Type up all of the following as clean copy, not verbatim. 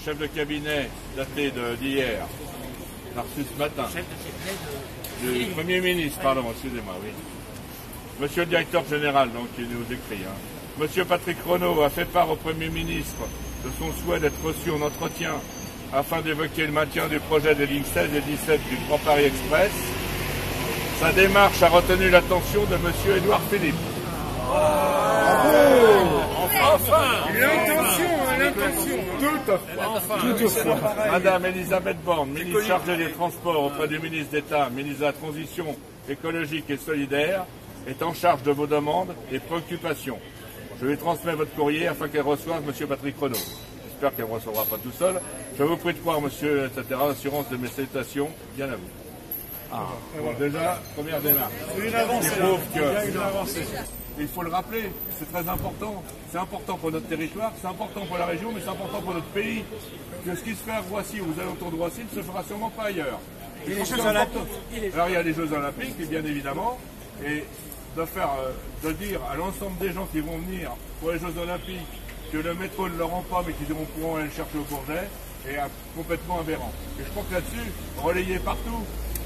chef de cabinet daté d'hier, on a reçu ce matin. Chef de cabinet Du Premier ministre, pardon, excusez-moi, oui. Monsieur le directeur général, donc, qui nous écrit. Monsieur Patrick Renaud a fait part au Premier ministre de son souhait d'être reçu en entretien afin d'évoquer le maintien du projet des lignes 16 et 17 du Grand Paris Express. Sa démarche a retenu l'attention de monsieur Édouard Philippe. L'intention. Toutefois, Madame Elisabeth Borne, ministre chargée des Transports auprès du ministre d'État, ministre de la Transition écologique et solidaire, est en charge de vos demandes et préoccupations. Je lui transmets votre courrier afin qu'elle reçoive monsieur Patrick Renaud. J'espère qu'elle ne recevra pas tout seul. Je vous prie de croire, monsieur, etc., l'assurance de mes salutations, bien à vous. Bon, déjà, première démarche. Une avancée. Il prouve que... Une avancée. Il faut le rappeler, c'est très important. C'est important pour notre territoire, c'est important pour la région, mais c'est important pour notre pays. Que ce qui se fait à Roissy ou aux alentours de Roissy ne se fera sûrement pas ailleurs. Et les Jeux Olympiques. Alors il y a les Jeux Olympiques, bien évidemment, et de dire à l'ensemble des gens qui vont venir pour les Jeux Olympiques que le métro ne le rend pas, mais qu'ils pourront aller le chercher au Bourget, est complètement aberrant. Et je crois que là-dessus, relayer partout,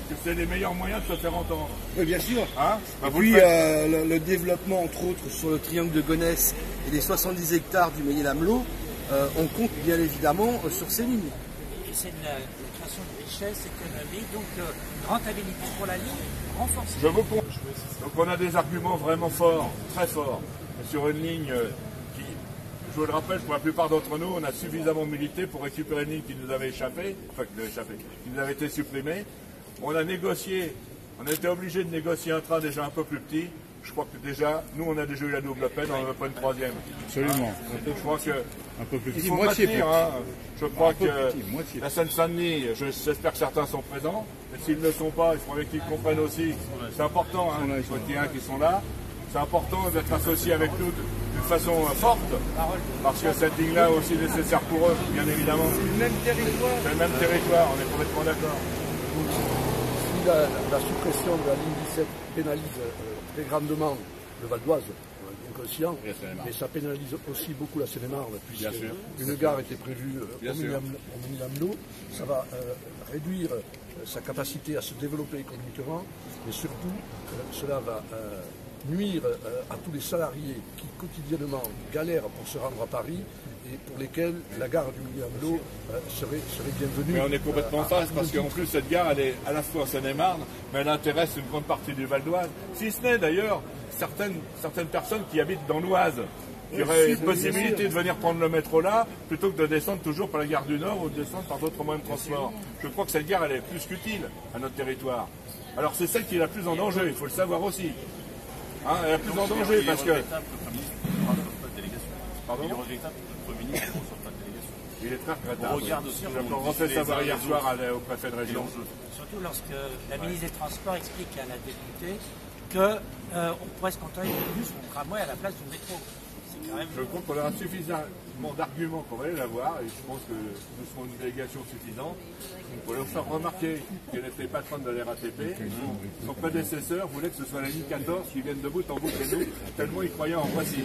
que c'est les meilleurs moyens de se faire entendre. Oui, bien sûr. Hein Et puis le développement, entre autres, sur le triangle de Gonesse et les 70 hectares du Ménil-Amelot, on compte bien évidemment sur ces lignes. Et c'est une création de richesse économique, donc rentabilité pour la ligne renforcée. Je vous comprends. Donc on a des arguments vraiment forts, très forts, sur une ligne qui, je vous le rappelle, pour la plupart d'entre nous, on a suffisamment milité pour récupérer une ligne qui nous avait échappé, qui nous avait été supprimée. On a négocié, on a été obligé de négocier un train déjà un peu plus petit. Je crois que déjà, nous on a déjà eu la double peine, on n'en veut pas une troisième. Absolument. Je crois que Un peu plus il petit, faut moitié maintenir, plus je crois que moitié. la Seine-Saint-Denis, j'espère que certains sont présents, et s'ils ne le sont pas, il faudrait qu'ils comprennent aussi. C'est important, il faut qu'il y ait un qui sont là. C'est important d'être associés avec nous d'une façon forte, parce que cette ligne-là est aussi nécessaire pour eux, bien évidemment. C'est le même territoire. C'est le même territoire, on est complètement d'accord. Si la suppression de la ligne 17 pénalise très grandement le Val d'Oise, on est bien conscient, mais ça pénalise aussi beaucoup la Seine-et-Marne, puisqu'une gare était prévue au Ménil-Amelot, ça va réduire sa capacité à se développer économiquement, mais surtout cela va nuire à tous les salariés qui quotidiennement galèrent pour se rendre à Paris et pour lesquels la gare du Ménil-Amelot serait bienvenue. Mais on est complètement en face parce qu'en plus cette gare elle est à la fois en Seine-et-Marne, mais elle intéresse une grande partie du Val d'Oise, si ce n'est d'ailleurs certaines personnes qui habitent dans l'Oise, qui auraient une possibilité de venir prendre le métro là, plutôt que de descendre toujours par la gare du Nord ou de descendre par d'autres moyens de transport. Je crois que cette gare elle est plus qu'utile à notre territoire. Alors c'est celle qui est la plus en danger, il faut le savoir aussi. Hein, elle est la plus en danger parce que... Pardon ? Il est très regrettable. On refait savoir hier soir au préfet de région. Surtout lorsque la ministre des Transports explique à la députée qu'on pourrait se contenter de bus ou tramway à la place du métro. Quand même... Je crois qu'on aura suffisamment d'arguments qu'on va aller la voir et je pense que nous serons une délégation suffisante pour leur faire remarquer qu'elle était patronne de la RATP. Son prédécesseur voulait que ce soit la ligne 14 qui vienne de bout en bout chez nous, tellement il croyait en Roissy.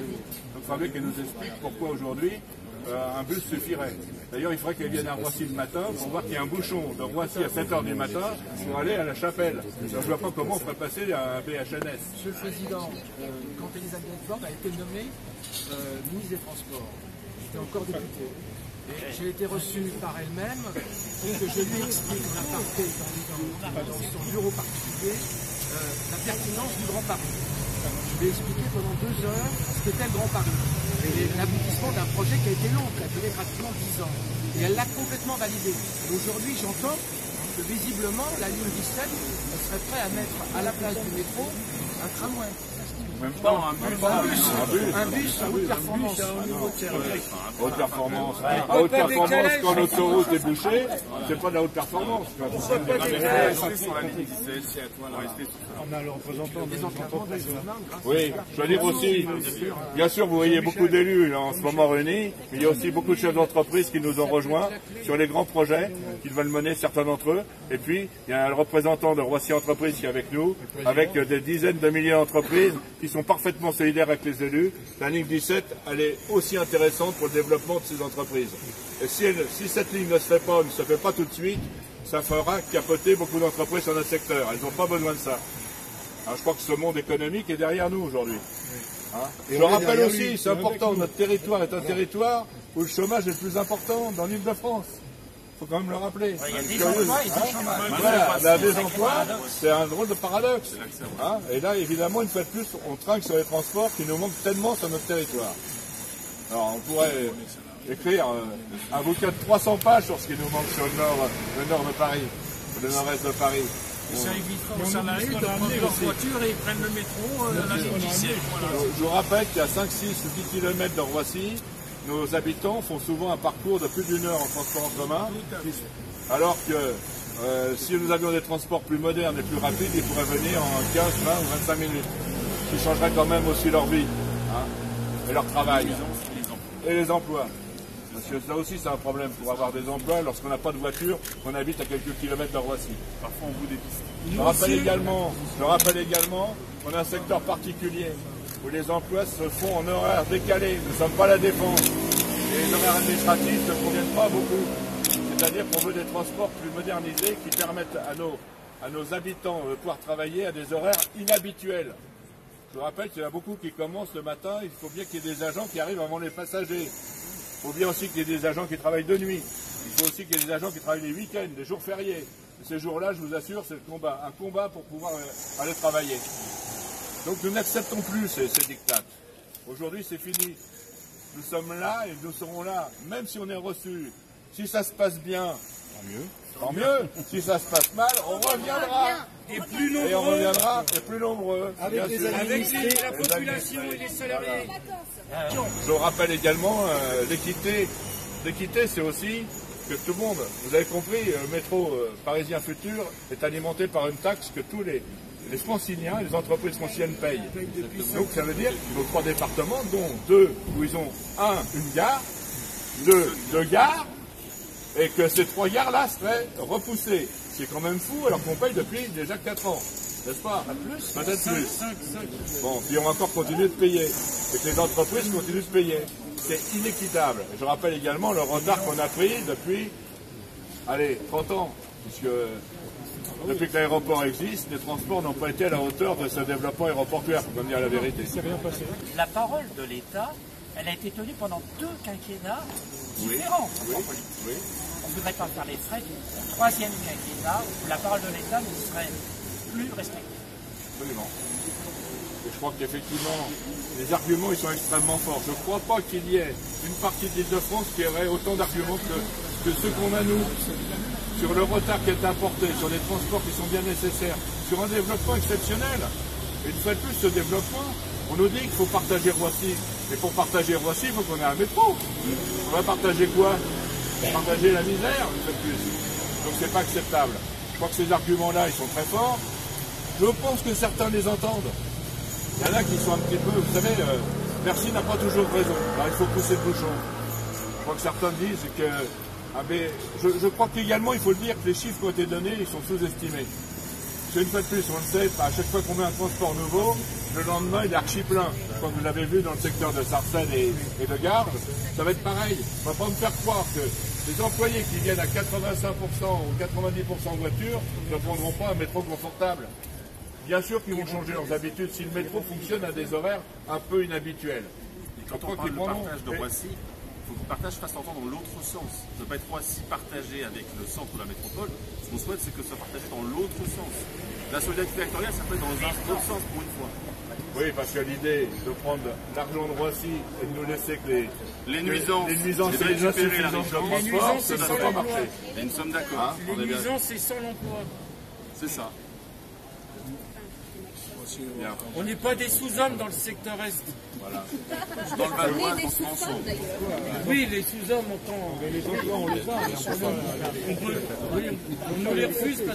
Donc il faudrait qu'elle nous explique pourquoi aujourd'hui un bus suffirait. D'ailleurs, il faudrait qu'elle vienne à Roissy le matin pour voir qu'il y a un bouchon de Roissy à 7h du matin pour aller à la chapelle. Donc, je ne vois pas comment on ferait passer un BHNS. Monsieur le Président, quand Elisabeth Borne a été nommée ministre des Transports, j'étais encore député. Et j'ai été reçu par elle-même pour que je lui explique en aparté dans son bureau particulier la pertinence du Grand Paris. Je lui ai expliqué pendant 2 heures ce qu'était le Grand Paris et l'aboutissement d'un projet qui a été long, qui a duré pratiquement 10 ans. Et elle l'a complètement validé. Et aujourd'hui, j'entends que visiblement, la ligne 17 serait prête à mettre à la place du métro un tramway. Même pas un bus à haute performance. Haute performance. À haute performance, quand l'autoroute est bouchée, c'est pas de la haute performance. On a le représentant des entreprises. Oui, je veux dire aussi, bien sûr, vous voyez beaucoup d'élus en ce moment réunis, mais il y a aussi beaucoup de chefs d'entreprise qui nous ont rejoints sur les grands projets qu'ils veulent mener, certains d'entre eux. Et puis, il y a le représentant de Roissy Entreprises qui est avec nous, avec des dizaines de milliers d'entreprises qui sont parfaitement solidaires avec les élus. La ligne 17, elle est aussi intéressante pour le développement de ces entreprises. Et si cette ligne ne se fait pas, ne se fait pas tout de suite, ça fera capoter beaucoup d'entreprises sur notre secteur. Elles n'ont pas besoin de ça. Alors, je crois que ce monde économique est derrière nous aujourd'hui. Hein, je rappelle aussi, c'est important, notre territoire est un territoire où le chômage est le plus important dans l'Île-de-France. Il faut quand même le rappeler. Il y a des emplois et du chômage. Voilà, on a des emplois, c'est un drôle de paradoxe. Hein, et là, évidemment, une fois de plus, on trinque sur les transports qui nous manquent tellement sur notre territoire. Alors, on pourrait écrire un bouquin de 300 pages sur ce qui nous manque sur le nord de Paris, le nord-est de Paris. Ça évitera aux salariés de prendre leur voiture et ils prennent le métro à la ligne 17. Je vous rappelle qu'il y a 5, 6 ou 10 km de Roissy, nos habitants font souvent un parcours de plus d'une heure en transport en commun, alors que si nous avions des transports plus modernes et plus rapides, ils pourraient venir en 15, 20 ou 25 minutes, qui changeraient quand même aussi leur vie, hein, et leur travail, et les emplois. Parce que là aussi c'est un problème pour avoir des emplois lorsqu'on n'a pas de voiture, qu'on habite à quelques kilomètres de Roissy. Parfois on bout des pistes. Je rappelle également qu'on a un secteur particulier où les emplois se font en horaires décalés. Nous ne sommes pas la Défense. Et les horaires administratifs ne conviennent pas beaucoup. C'est-à-dire qu'on veut des transports plus modernisés qui permettent à nos habitants de pouvoir travailler à des horaires inhabituels. Je vous rappelle qu'il y en a beaucoup qui commencent le matin, il faut bien qu'il y ait des agents qui arrivent avant les passagers. Il faut bien aussi qu'il y ait des agents qui travaillent de nuit. Il faut aussi qu'il y ait des agents qui travaillent les week-ends, les jours fériés. Et ces jours-là, je vous assure, c'est le combat. Un combat pour pouvoir aller travailler. Donc nous n'acceptons plus ces dictats. Aujourd'hui, c'est fini. Nous sommes là et nous serons là, même si on est reçu. Si ça se passe bien, tant mieux. Si ça se passe mal, on reviendra. Et plus nombreux. Et on reviendra, et plus nombreux. Avec la population et les salariés. Je rappelle également l'équité. L'équité, c'est aussi que tout le monde, vous avez compris, le métro parisien futur est alimenté par une taxe que tous les franciliens, les entreprises franciliennes payent. Donc ça veut dire que nos 3 départements, dont 2 où ils ont une gare, 2 gares, et que ces 3 gares-là seraient repoussées. C'est quand même fou alors qu'on paye depuis déjà 4 ans. N'est-ce pas? Peut-être plus. Bon, puis on va encore continuer de payer. Et que les entreprises continuent de payer. C'est inéquitable. Et je rappelle également le retard qu'on a pris depuis, 30 ans. Puisque depuis que l'aéroport existe, les transports n'ont pas été à la hauteur de ce développement aéroportuaire, pour dire la vérité. La parole de l'État, elle a été tenue pendant 2 quinquennats différents. Oui. On ne voudrait pas faire les frais du 3e quinquennat où la parole de l'État ne serait plus respectée. Absolument. Et je crois qu'effectivement, les arguments ils sont extrêmement forts. Je ne crois pas qu'il y ait une partie de l'Île-de-France qui aurait autant d'arguments que ceux qu'on a nous, sur le retard qui est importé, sur les transports qui sont bien nécessaires, sur un développement exceptionnel. Et une fois de plus, ce développement, on nous dit qu'il faut partager Roissy. Et pour partager Roissy, il faut qu'on ait un métro. On va partager quoi? Partager la misère, une fois de plus. Donc c'est pas acceptable. Je crois que ces arguments-là, ils sont très forts. Je pense que certains les entendent. Il y en a qui sont un petit peu, vous savez, Bercy n'a pas toujours raison. Alors il faut pousser le bouchon. Je crois que certains disent que... je crois qu'également, il faut le dire, que les chiffres qui ont été donnés, ils sont sous-estimés. Parce qu'une fois de plus, on le sait, à chaque fois qu'on met un transport nouveau, le lendemain, il est archi plein. Comme vous l'avez vu dans le secteur de Sarcelles et de Garges, ça va être pareil. On ne va pas me faire croire que les employés qui viennent à 85% ou 90% en voiture ne prendront pas un métro confortable. Bien sûr qu'ils vont changer leurs habitudes si le métro fonctionne à des horaires un peu inhabituels. Et quand on parle de partage de Roissy, il faut que le partage fasse entendre dans l'autre sens. Ne pas être Roissy partagé avec le centre de la métropole. Ce qu'on souhaite, c'est que ce soit partagé dans l'autre sens. La solidarité territoriale, ça peut être dans un autre sens pour une fois. Oui, parce que l'idée de prendre l'argent de Roissy et de nous laisser que les nuisances et les insuffisances de transport, ça ne va pas marcher. Et nous sommes d'accord. Les nuisances, c'est sans l'emploi. C'est ça. Bien. On n'est pas des sous-hommes dans le secteur Est. Voilà. Dans le Valois, on se transforme. Oui, les sous-hommes, on les emplois, on les a. On nous les refuse parce